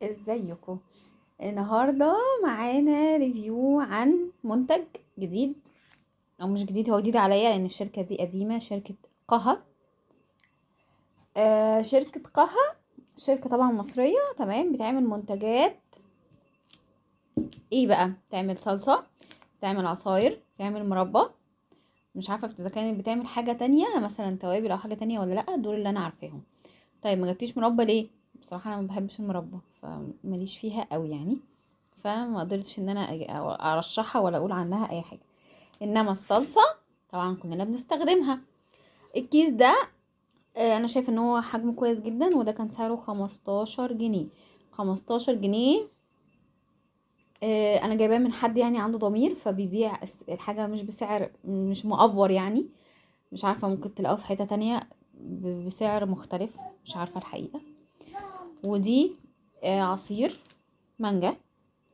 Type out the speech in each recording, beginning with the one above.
ازيكم؟ النهارده معانا ريفيو عن منتج جديد، او مش جديد، هو جديد عليا لان الشركه دي قديمه. شركه قها. شركه قها شركه طبعا مصريه، تمام. بتعمل منتجات ايه بقى؟ بتعمل صلصه، بتعمل عصاير، بتعمل مربى. مش عارفه اذا كانت بتعمل حاجه تانية مثلا توابل او حاجه تانية ولا لا، دول اللي انا عارفاهم. طيب ما جبتيش مربى ليه؟ بصراحه انا ما بحبش المربى، فماليش فيها قوي يعني، فما قدرتش ان انا ارشحها ولا اقول عنها اي حاجه. انما الصلصه طبعا كلنا بنستخدمها. الكيس ده انا شايف ان هو حجمه كويس جدا، وده كان سعره 15 جنيه. 15 جنيه. انا جايباه من حد يعني عنده ضمير، فبيبيع الحاجه مش بسعر مش مؤفور يعني. مش عارفه، ممكن تلاقوه في حته تانية بسعر مختلف، مش عارفه الحقيقه. ودي عصير مانجا،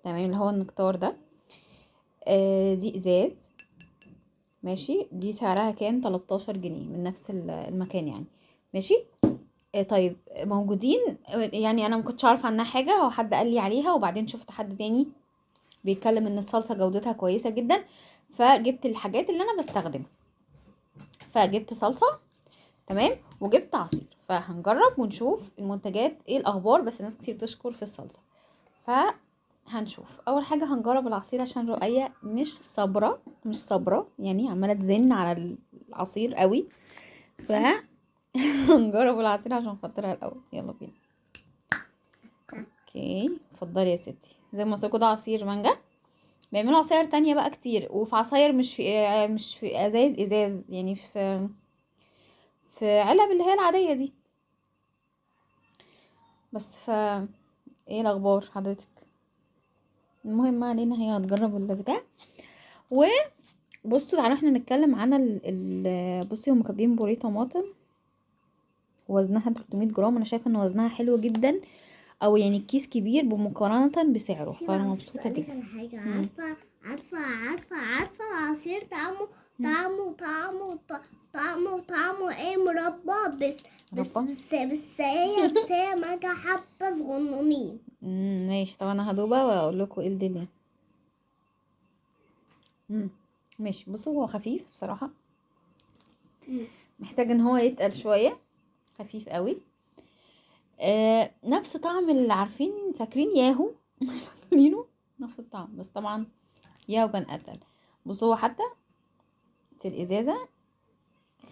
تمام، اللي هو النكتار ده. دي ازاز، ماشي. دي سعرها كان 13 جنيه من نفس المكان يعني، ماشي. طيب موجودين. يعني انا ما كنتش عارفه عنها حاجه، هو حد قال لي عليها، وبعدين شفت حد تاني بيتكلم ان الصلصه جودتها كويسه جدا، فجبت الحاجات اللي انا بستخدمها. فجبت صلصه، تمام، وجبت عصير. فهنجرب ونشوف المنتجات ايه الاخبار. بس ناس كتير بتشكر في الصلصه، فهنشوف. اول حاجه هنجرب العصير عشان رؤية مش صابره يعني، عماله تزن على العصير قوي. هنجرب العصير عشان خاطرها الاول. يلا بينا. اوكي، اتفضلي يا ستي. زي ما قلت لكم ده عصير مانجا. بيعملوا عصاير تانية بقى كتير، وفي عصاير مش في ازاز يعني، في علب اللي هي العاديه دي. بس ايه الاخبار حضرتك؟ المهم ما علينا، هي هتجرب البتاع. وبصوا تعالوا احنا نتكلم عن بصي، هم كاتبين بوريه طماطم، وزنها 300 جرام. انا شايفه ان وزنها حلو جدا، او يعني الكيس كبير بمقارنه بسعره، فانا مبسوطه جدا. على حاجة. عارفة العصير طعمه ايه؟ مربى. مربى. بس هي مانجا حبة صغنونين. ماشي. طب انا هدوبها واقول لكم ايه الدنيا. ماشي. بصوا هو خفيف بصراحه، محتاج ان هو يتقل شويه. خفيف قوي. نفس طعم اللي عارفين، فاكرين ياهو؟ فاكرينه نفس الطعم، بس طبعا ياهو كان اتقل. بصوا هو حتى في الازازه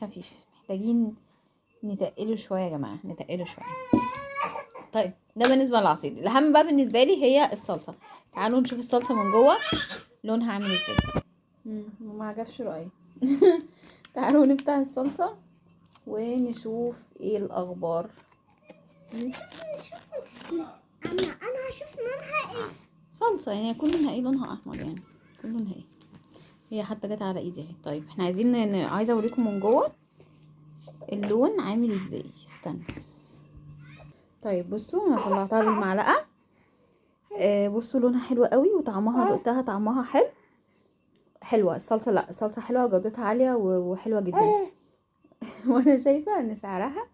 خفيف. محتاجين نتقله شويه يا جماعه، نتقله شويه. طيب ده بالنسبه للعصير. الاهم بقى بالنسبه لي هي الصلصه. تعالوا نشوف الصلصه من جوه لونها عامل ازاي. وما عجبش رأيي. تعالوا نفتح الصلصه ونشوف ايه الاخبار. انا هشوف لونها ايه. صلصه يعني كل لونها ايه؟ لونها احمر يعني، كل لونها ايه. هي حتى جت على ايدي اهي. طيب احنا عايزين عايزه اوريكم من جوه اللون عامل ازاي. استنى. طيب بصوا انا طلعتها بالمعلقه. بصوا لونها حلو قوي، وطعمها دقتها طعمها حلوه الصلصه. لا الصلصه حلوه، جودتها عاليه وحلوه جدا. وانا شايفه ان سعرها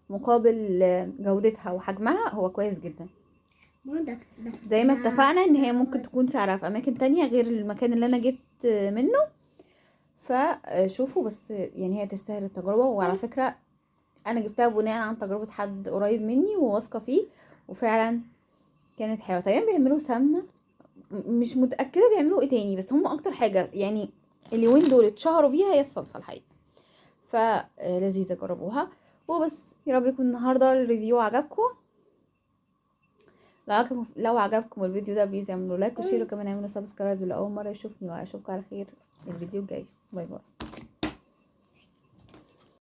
مقابل جودتها وحجمها هو كويس جدا. زي ما اتفقنا ان هي ممكن تكون سعرها في اماكن تانية غير المكان اللي انا جبت منه. فشوفوا بس يعني هي تستاهل التجربه. وعلى فكره انا جبتها بناء عن تجربه حد قريب مني وواثقه فيه، وفعلا كانت حلوه. تقريبا بيعملوا سمنه، مش متاكده بيعملوا ايه تاني، بس هم اكتر حاجه يعني اليومين دول اتشهروا بيها هي الصلصه الحقيقه. فلذيذه، جربوها. وبس، يا رب يكون النهارده الريفيو عجبكم. لو عجبكم الفيديو ده بليز اعملوا لايك وشير، وكمان اعملوا سبسكرايب لاول مره يشوفني. واشوفكم على خير الفيديو الجاي. باي باي.